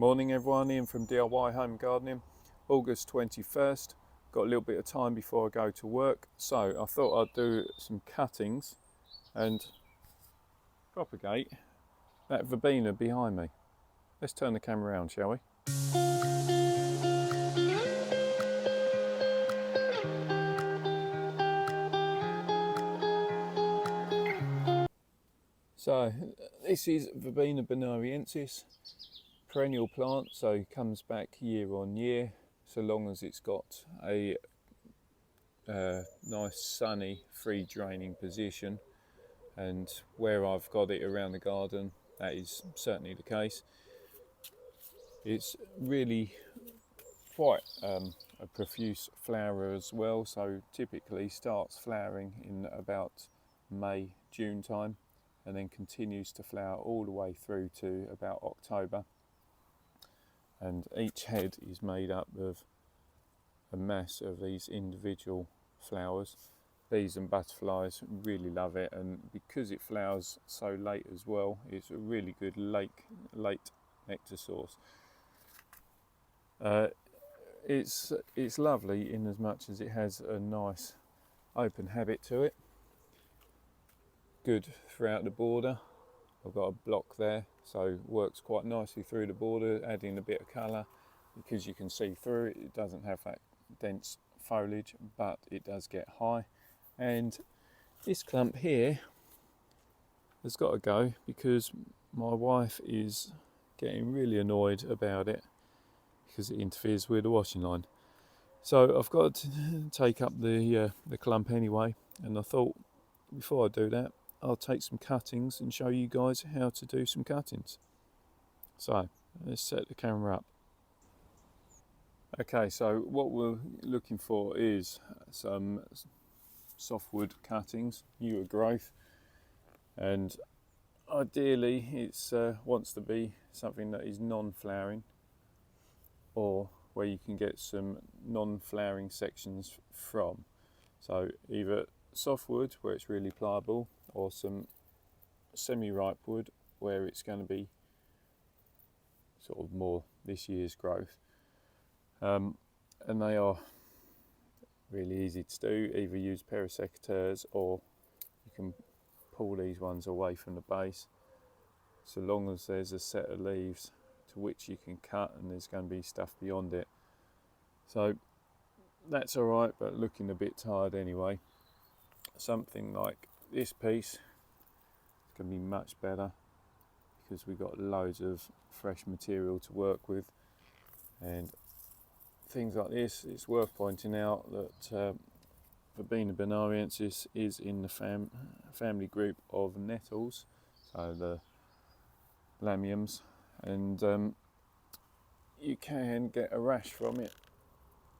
Morning everyone, Ian from DIY Home Gardening. August 21st, got a little bit of time before I go to work, so I thought I'd do some cuttings and propagate that verbena behind me. Let's turn the camera around, shall we? So this is Verbena Bonariensis, perennial plant, so it comes back year on year, so long as it's got a nice sunny free draining position, and where I've got it around the garden that is certainly the case. It's really quite a profuse flower as well, so typically starts flowering in about May, June time, and then continues to flower all the way through to about October. And each head is made up of a mass of these individual flowers. Bees and butterflies really love it, and because it flowers so late as well, it's a really good late nectar source. It's lovely in as much as it has a nice open habit to it. Good throughout the border. I've got a block there, so works quite nicely through the border, adding a bit of colour because you can see through it. It doesn't have that dense foliage, but it does get high. And this clump here has got to go because my wife is getting really annoyed about it because it interferes with the washing line. So I've got to take up the clump anyway, and I thought before I do that I'll take some cuttings and show you guys how to do some cuttings. So let's set the camera up. Okay, so what we're looking for is some softwood cuttings, newer growth, and ideally it's wants to be something that is non-flowering, or where you can get some non-flowering sections from. So either softwood where it's really pliable, or some semi-ripe wood where it's going to be sort of more this year's growth. And they are really easy to do. Either use pair of secateurs, or you can pull these ones away from the base, so long as there's a set of leaves to which you can cut and there's going to be stuff beyond it. So that's alright, but looking a bit tired anyway. Something like this piece is going to be much better because we've got loads of fresh material to work with. And things like this, it's worth pointing out that Verbena Bonariensis is in the family group of nettles, so the lamiums, and you can get a rash from it,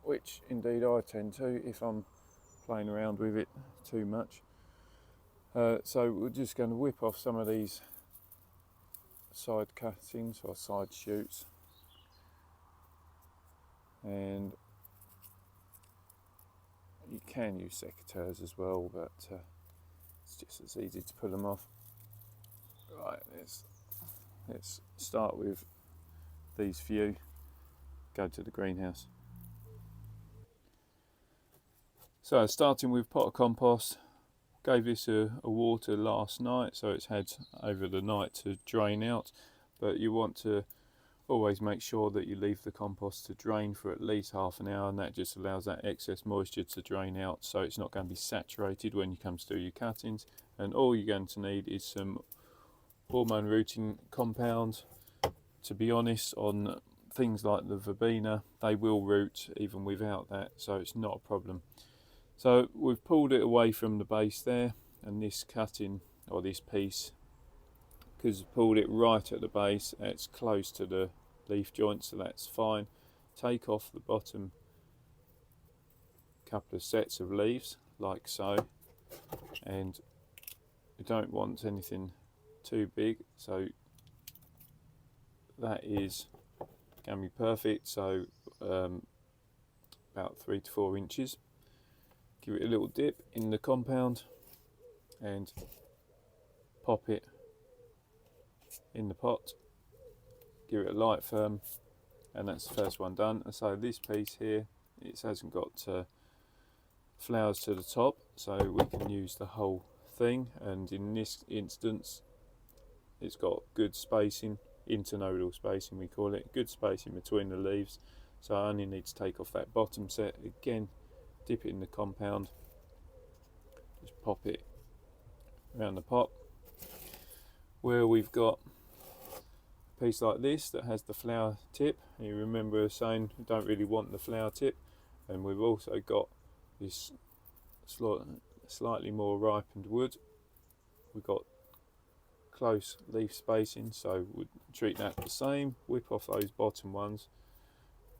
which indeed I tend to if I'm playing around with it too much. So we're just going to whip off some of these side cuttings or side shoots, and you can use secateurs as well, but it's just as easy to pull them off. Right, let's start with these few, go to the greenhouse. So starting with pot of compost, gave this a water last night, so it's had over the night to drain out, but you want to always make sure that you leave the compost to drain for at least half an hour, and that just allows that excess moisture to drain out, so it's not going to be saturated when you come to do your cuttings. And all you're going to need is some hormone rooting compound. To be honest, on things like the verbena, they will root even without that, so it's not a problem. So we've pulled it away from the base there, and this cutting, or this piece, because we've pulled it right at the base, it's close to the leaf joint, so that's fine. Take off the bottom couple of sets of leaves like so, and you don't want anything too big, so that is going to be perfect. So about 3 to 4 inches. Give it a little dip in the compound and pop it in the pot. give it a light firm, and that's the first one done. And so this piece here, it hasn't got flowers to the top, so we can use the whole thing, and in this instance it's got good spacing, internodal spacing we call it, good spacing between the leaves. So I only need to take off that bottom set again, dip it in the compound, just pop it around the pot where we've got a piece like this that has the flower tip. You remember saying we don't really want the flower tip, and we've also got this slightly more ripened wood. We've got close leaf spacing, so we'd treat that the same, whip off those bottom ones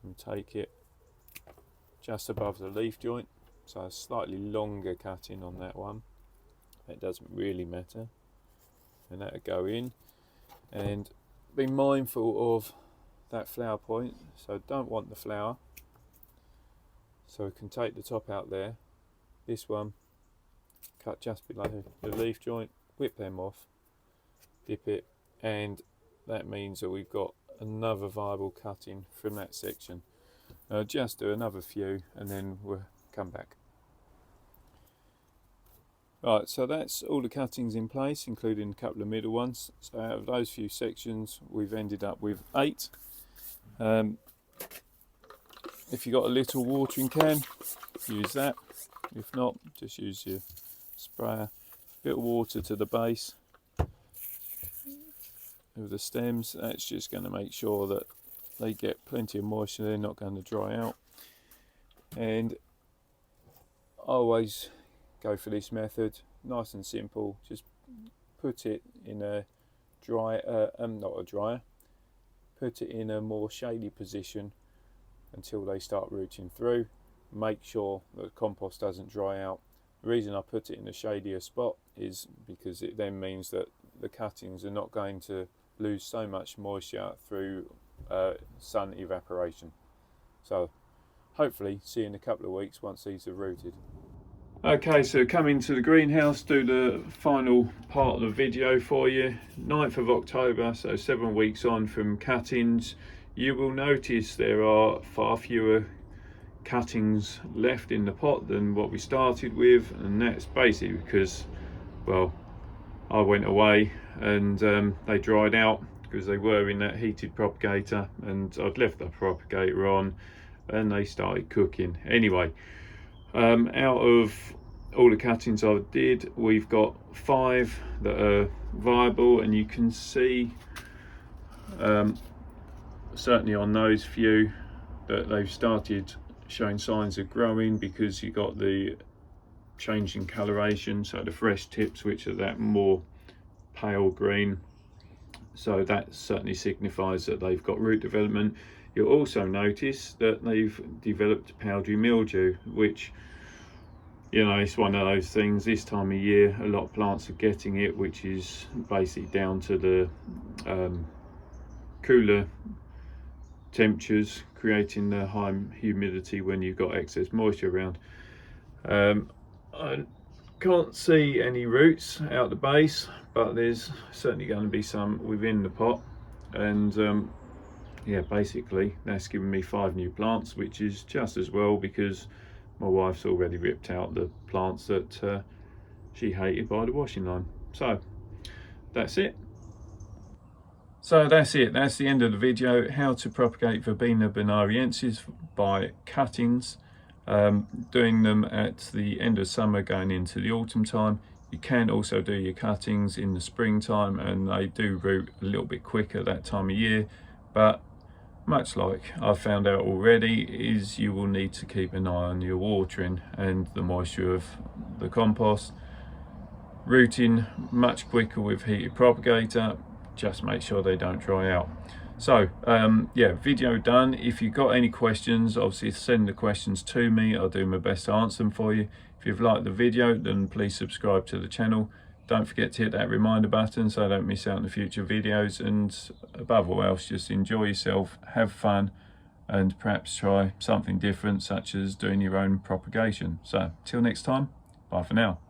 and take it just above the leaf joint, so a slightly longer cutting on that one. It doesn't really matter, and that'll go in. And be mindful of that flower point, so don't want the flower, so we can take the top out there. This one cut just below the leaf joint, whip them off, dip it, and that means that we've got another viable cutting from that section. Just do another few and then we'll come back. Right, so that's all the cuttings in place, including a couple of middle ones. So out of those few sections we've ended up with 8. If you've got a little watering can, use that. If not, just use your sprayer. Bit of water to the base of the stems. That's just going to make sure that they get plenty of moisture, they're not going to dry out. And I always go for this method, nice and simple. Just put it in a put it in a more shady position until they start rooting through. Make sure that the compost doesn't dry out. The reason I put it in a shadier spot is because it then means that the cuttings are not going to lose so much moisture through sun evaporation. So hopefully see you in a couple of weeks once these are rooted. Okay, so coming to the greenhouse, do the final part of the video for you. 9th of October, so 7 weeks on from cuttings. You will notice there are far fewer cuttings left in the pot than what we started with, and that's basically because, well, I went away and they dried out because they were in that heated propagator, and I'd left the propagator on and they started cooking. Anyway, out of all the cuttings I did, we've got 5 that are viable, and you can see certainly on those few that they've started showing signs of growing, because you got the change in coloration, so the fresh tips, which are that more pale green, so that certainly signifies that they've got root development. You'll also notice that they've developed powdery mildew, which, you know, it's one of those things this time of year a lot of plants are getting it, which is basically down to the cooler temperatures creating the high humidity when you've got excess moisture around. I can't see any roots out the base, but there's certainly going to be some within the pot, and yeah, basically that's given me 5 new plants, which is just as well, because my wife's already ripped out the plants that she hated by the washing line. So that's it. That's the end of the video. How to propagate Verbena Bonariensis by cuttings. Doing them at the end of summer going into the autumn time. You can also do your cuttings in the springtime, and they do root a little bit quicker that time of year, but much like I've found out already, is you will need to keep an eye on your watering and the moisture of the compost. Rooting much quicker with heated propagator, just make sure they don't dry out. So yeah, video done. If you've got any questions, obviously send the questions to me. I'll do my best to answer them for you. If you've liked the video, then please subscribe to the channel. Don't forget to hit that reminder button so I don't miss out on the future videos, and above all else, just enjoy yourself, have fun, and perhaps try something different, such as doing your own propagation. So till next time, bye for now.